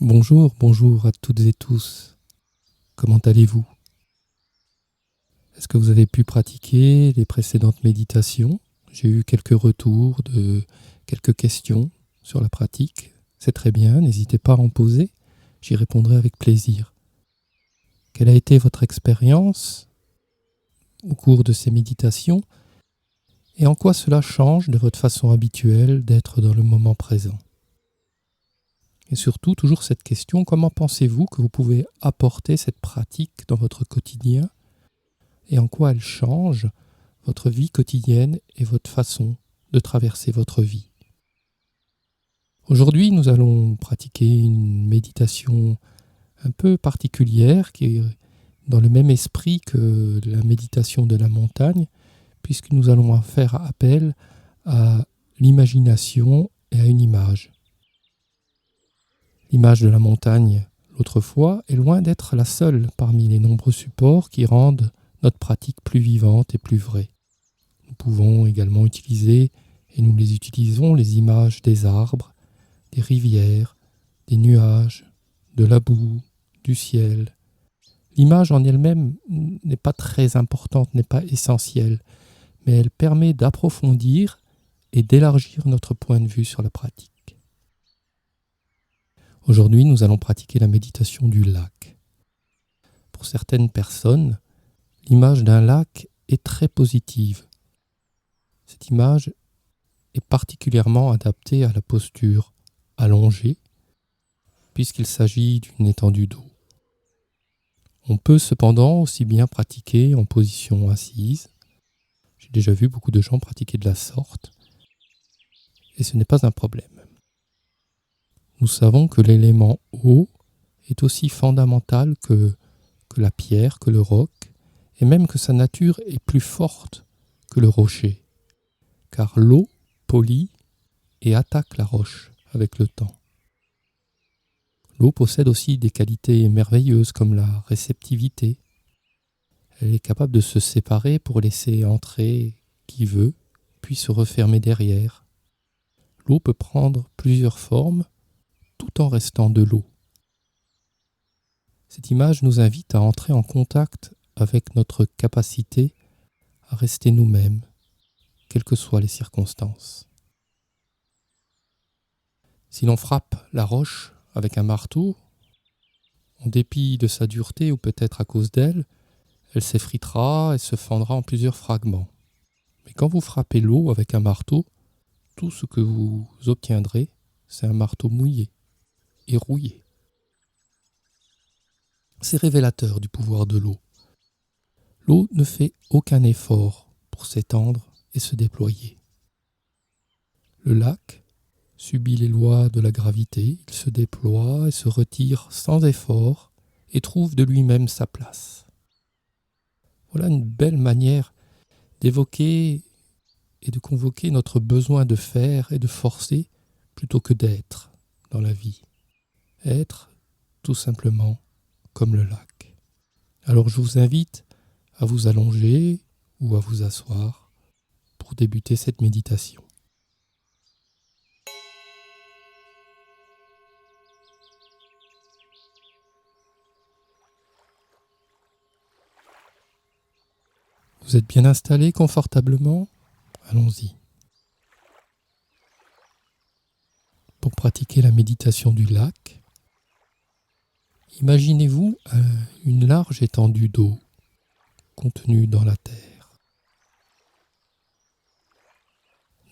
Bonjour à toutes et tous. Comment allez-vous? Est-ce que vous avez pu pratiquer les précédentes méditations? J'ai eu quelques retours de quelques questions sur la pratique. C'est très bien, n'hésitez pas à en poser, j'y répondrai avec plaisir. Quelle a été votre expérience au cours de ces méditations et en quoi cela change de votre façon habituelle d'être dans le moment présent? Et surtout, toujours cette question, comment pensez-vous que vous pouvez apporter cette pratique dans votre quotidien et en quoi elle change votre vie quotidienne et votre façon de traverser votre vie? Aujourd'hui, nous allons pratiquer une méditation un peu particulière qui est dans le même esprit que la méditation de la montagne, puisque nous allons faire appel à l'imagination et à une image. L'image de la montagne, l'autre fois, est loin d'être la seule parmi les nombreux supports qui rendent notre pratique plus vivante et plus vraie. Nous pouvons également utiliser, et nous les utilisons, les images des arbres, des rivières, des nuages, de la boue, du ciel. L'image en elle-même n'est pas très importante, n'est pas essentielle, mais elle permet d'approfondir et d'élargir notre point de vue sur la pratique. Aujourd'hui, nous allons pratiquer la méditation du lac. Pour certaines personnes, l'image d'un lac est très positive. Cette image est particulièrement adaptée à la posture allongée, puisqu'il s'agit d'une étendue d'eau. On peut cependant aussi bien pratiquer en position assise. J'ai déjà vu beaucoup de gens pratiquer de la sorte, et ce n'est pas un problème. Nous savons que l'élément eau est aussi fondamental que la pierre, que le roc, et même que sa nature est plus forte que le rocher, car l'eau polie et attaque la roche avec le temps. L'eau possède aussi des qualités merveilleuses comme la réceptivité. Elle est capable de se séparer pour laisser entrer qui veut, puis se refermer derrière. L'eau peut prendre plusieurs formes tout en restant de l'eau. Cette image nous invite à entrer en contact avec notre capacité à rester nous-mêmes, quelles que soient les circonstances. Si l'on frappe la roche avec un marteau, en dépit de sa dureté ou peut-être à cause d'elle, elle s'effritera et se fendra en plusieurs fragments. Mais quand vous frappez l'eau avec un marteau, tout ce que vous obtiendrez, c'est un marteau mouillé et rouillé. C'est révélateur du pouvoir de l'eau. L'eau ne fait aucun effort pour s'étendre et se déployer. Le lac subit les lois de la gravité, il se déploie et se retire sans effort et trouve de lui-même sa place. Voilà une belle manière d'évoquer et de convoquer notre besoin de faire et de forcer plutôt que d'être dans la vie. Être tout simplement comme le lac. Alors je vous invite à vous allonger ou à vous asseoir pour débuter cette méditation. Vous êtes bien installé confortablement? Allons-y. Pour pratiquer la méditation du lac, imaginez-vous une large étendue d'eau contenue dans la terre.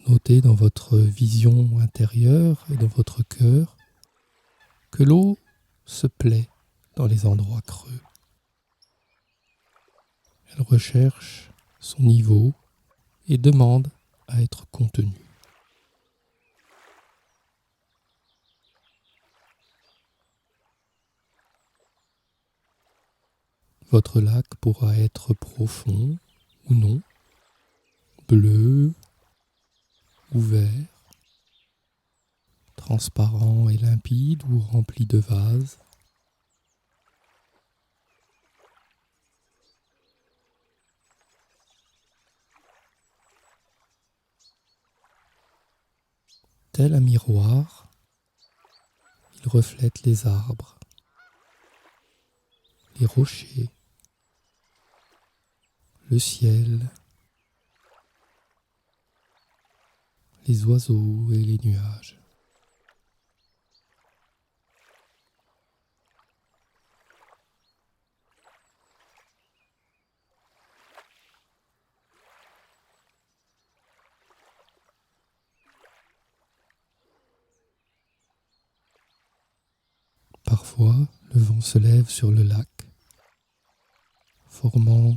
Notez dans votre vision intérieure et dans votre cœur que l'eau se plaît dans les endroits creux. Elle recherche son niveau et demande à être contenue. Votre lac pourra être profond ou non, bleu ou vert, transparent et limpide ou rempli de vases. Tel un miroir, il reflètent les arbres, les rochers, le ciel, les oiseaux et les nuages. Parfois, le vent se lève sur le lac, formant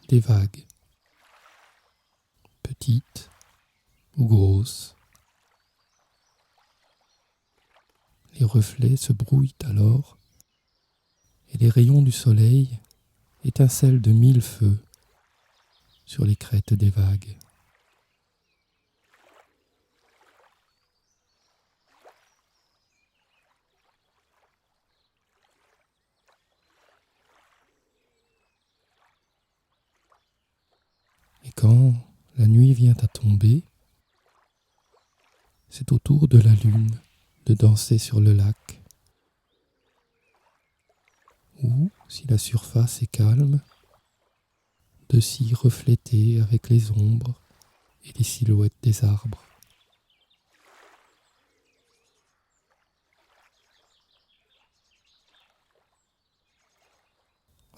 des vagues, petites ou grosses. Les reflets se brouillent alors et les rayons du soleil étincellent de mille feux sur les crêtes des vagues. Et quand la nuit vient à tomber, c'est au tour de la lune de danser sur le lac. Ou, si la surface est calme, de s'y refléter avec les ombres et les silhouettes des arbres.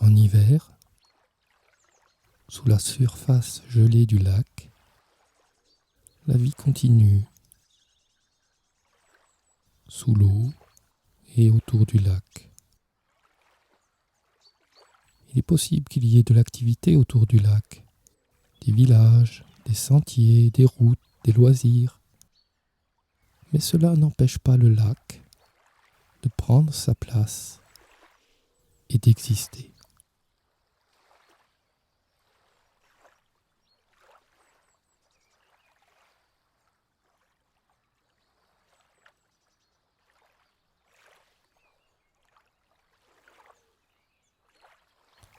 En hiver, sous la surface gelée du lac, la vie continue, sous l'eau et autour du lac. Il est possible qu'il y ait de l'activité autour du lac, des villages, des sentiers, des routes, des loisirs. Mais cela n'empêche pas le lac de prendre sa place et d'exister.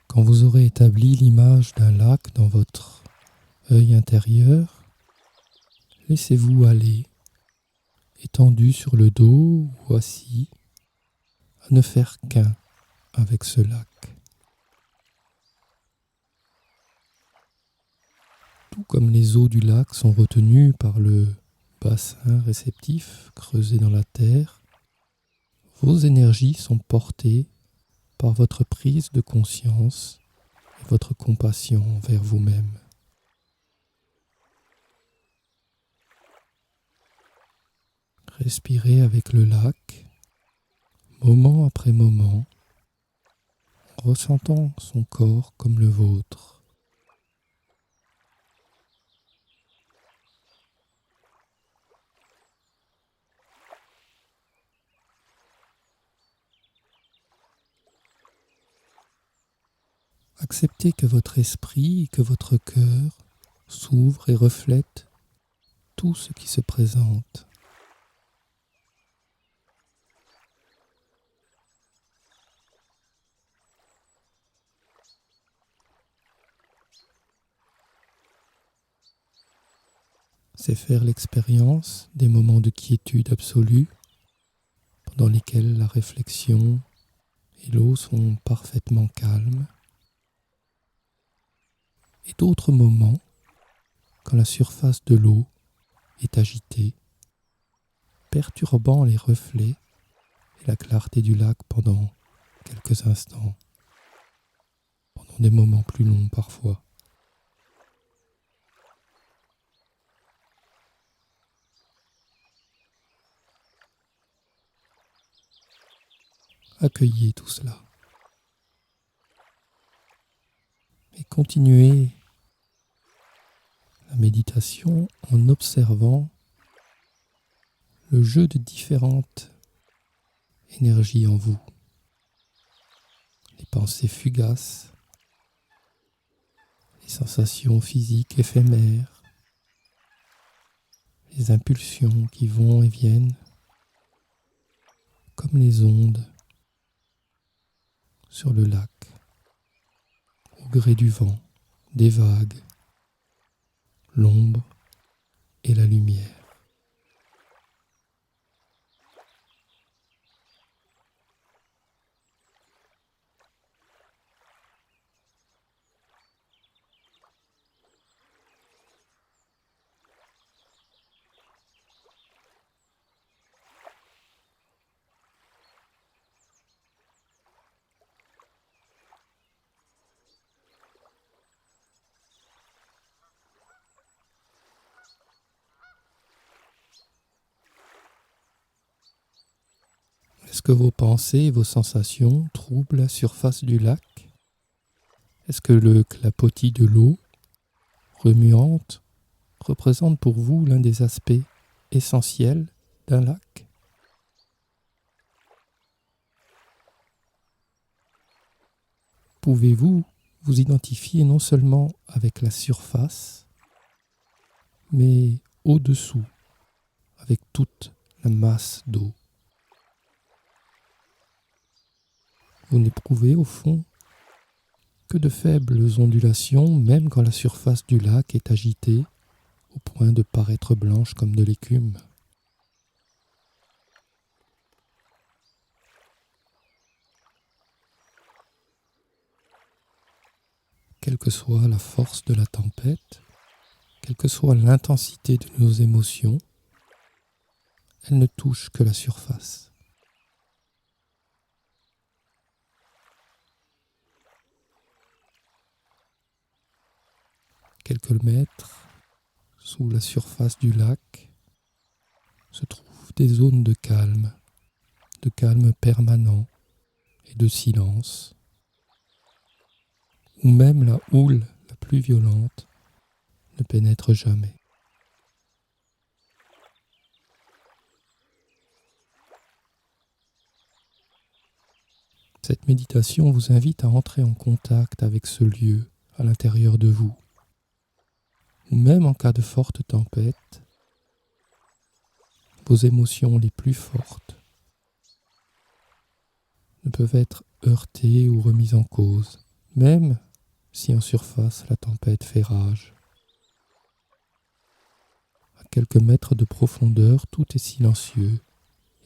Quand vous aurez établi l'image d'un lac dans votre œil intérieur, laissez-vous aller, étendu sur le dos ou assis, à ne faire qu'un avec ce lac. Tout comme les eaux du lac sont retenues par le bassin réceptif creusé dans la terre, vos énergies sont portées par votre prise de conscience et votre compassion envers vous-même. Respirez avec le lac, moment après moment, en ressentant son corps comme le vôtre. Acceptez que votre esprit, que votre cœur s'ouvre et reflète tout ce qui se présente. C'est faire l'expérience des moments de quiétude absolue pendant lesquels la réflexion et l'eau sont parfaitement calmes, et d'autres moments quand la surface de l'eau est agitée, perturbant les reflets et la clarté du lac pendant quelques instants, pendant des moments plus longs parfois. Accueillez tout cela et continuez la méditation en observant le jeu de différentes énergies en vous. Les pensées fugaces, les sensations physiques éphémères, les impulsions qui vont et viennent, comme les ondes sur le lac, au gré du vent, des vagues, l'ombre et la lumière. que vos pensées et vos sensations troublent la surface du lac? Est-ce que le clapotis de l'eau, remuante, représente pour vous l'un des aspects essentiels d'un lac? Pouvez-vous vous identifier non seulement avec la surface, mais au-dessous, avec toute la masse d'eau? Vous n'éprouvez au fond que de faibles ondulations, même quand la surface du lac est agitée au point de paraître blanche comme de l'écume. Quelle que soit la force de la tempête, quelle que soit l'intensité de nos émotions, elle ne touche que la surface. Quelques mètres sous la surface du lac se trouvent des zones de calme permanent et de silence, où même la houle la plus violente ne pénètre jamais. Cette méditation vous invite à entrer en contact avec ce lieu à l'intérieur de vous, ou même en cas de forte tempête, vos émotions les plus fortes ne peuvent être heurtées ou remises en cause, même si en surface la tempête fait rage. À quelques mètres de profondeur, tout est silencieux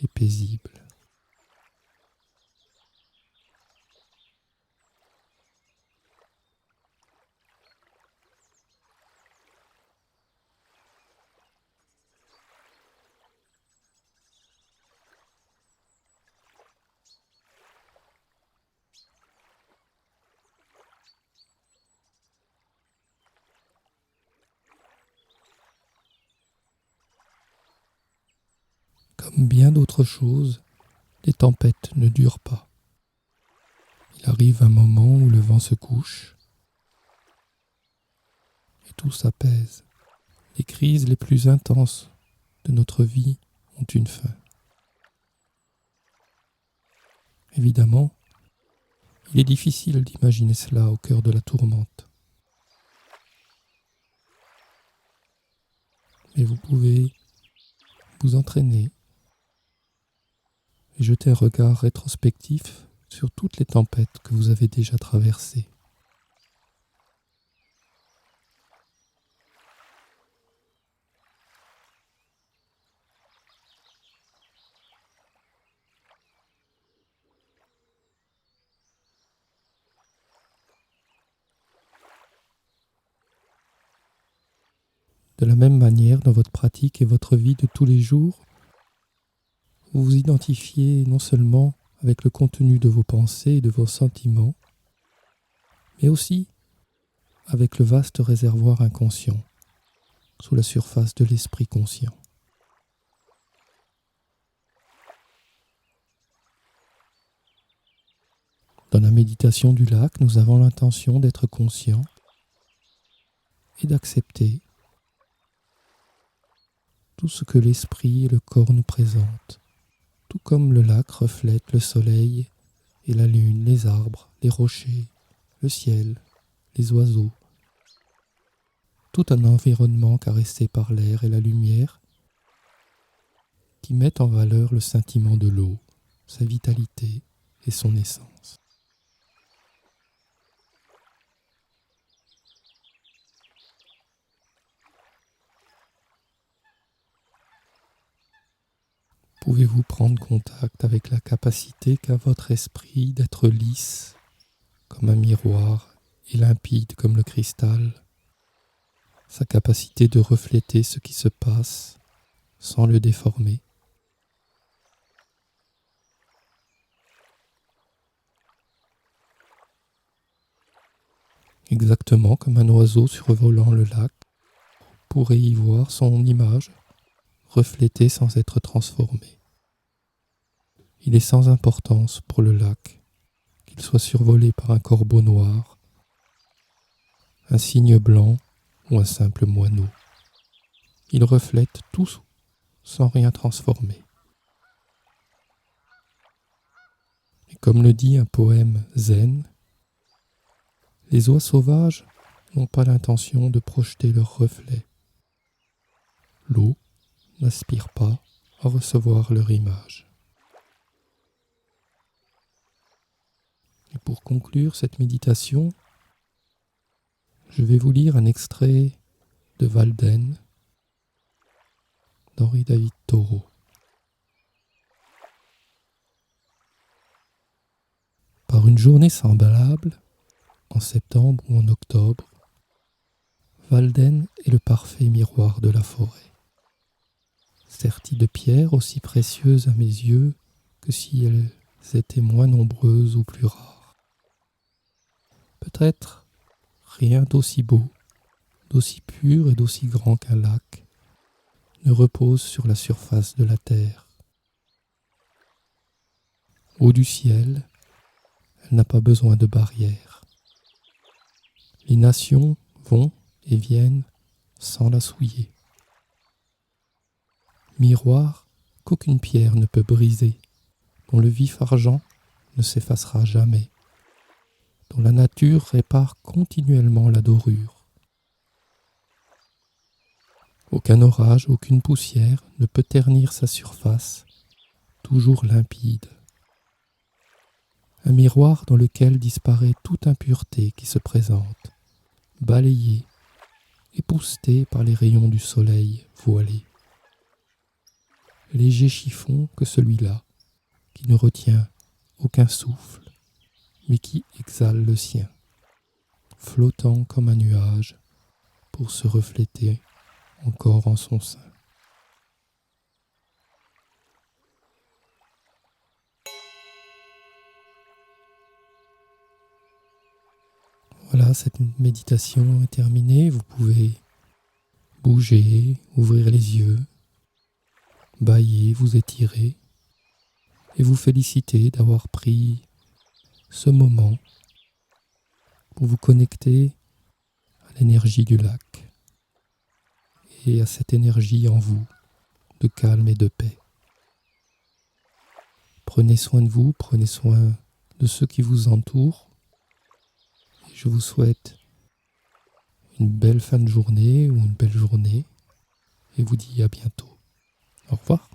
et paisible. Comme bien d'autres choses, les tempêtes ne durent pas. Il arrive un moment où le vent se couche et tout s'apaise. Les crises les plus intenses de notre vie ont une fin. Évidemment, il est difficile d'imaginer cela au cœur de la tourmente. Mais vous pouvez vous entraîner et jeter un regard rétrospectif sur toutes les tempêtes que vous avez déjà traversées. De la même manière, dans votre pratique et votre vie de tous les jours, vous vous identifiez non seulement avec le contenu de vos pensées et de vos sentiments, mais aussi avec le vaste réservoir inconscient, sous la surface de l'esprit conscient. Dans la méditation du lac, nous avons l'intention d'être conscients et d'accepter tout ce que l'esprit et le corps nous présentent, tout comme le lac reflète le soleil et la lune, les arbres, les rochers, le ciel, les oiseaux, tout un environnement caressé par l'air et la lumière qui met en valeur le scintillement de l'eau, sa vitalité et son essence. Pouvez-vous prendre contact avec la capacité qu'a votre esprit d'être lisse comme un miroir et limpide comme le cristal, sa capacité de refléter ce qui se passe sans le déformer? Exactement comme un oiseau survolant le lac pourrait y voir son image reflétée sans être transformée. Il est sans importance pour le lac, qu'il soit survolé par un corbeau noir, un cygne blanc ou un simple moineau. Il reflète tout sans rien transformer. Et comme le dit un poème zen, les oies sauvages n'ont pas l'intention de projeter leur reflet. L'eau n'aspire pas à recevoir leur image. Et pour conclure cette méditation, je vais vous lire un extrait de Walden d'Henri David Thoreau. Par une journée semblable, en septembre ou en octobre, Walden est le parfait miroir de la forêt, serti de pierres aussi précieuses à mes yeux que si elles étaient moins nombreuses ou plus rares. Peut-être rien d'aussi beau, d'aussi pur et d'aussi grand qu'un lac ne repose sur la surface de la terre. Haut du ciel, elle n'a pas besoin de barrières. Les nations vont et viennent sans la souiller. Miroir qu'aucune pierre ne peut briser, dont le vif argent ne s'effacera jamais, dont la nature répare continuellement la dorure. Aucun orage, aucune poussière ne peut ternir sa surface, toujours limpide. Un miroir dans lequel disparaît toute impureté qui se présente, balayée, époustée par les rayons du soleil voilé. Léger chiffon que celui-là, qui ne retient aucun souffle, mais qui exhale le sien, flottant comme un nuage pour se refléter encore en son sein. Voilà, cette méditation est terminée. Vous pouvez bouger, ouvrir les yeux, bâiller, vous étirer et vous féliciter d'avoir pris ce moment pour vous connecter à l'énergie du lac et à cette énergie en vous de calme et de paix. Prenez soin de vous, prenez soin de ceux qui vous entourent. Et je vous souhaite une belle fin de journée ou une belle journée et vous dis à bientôt. Au revoir.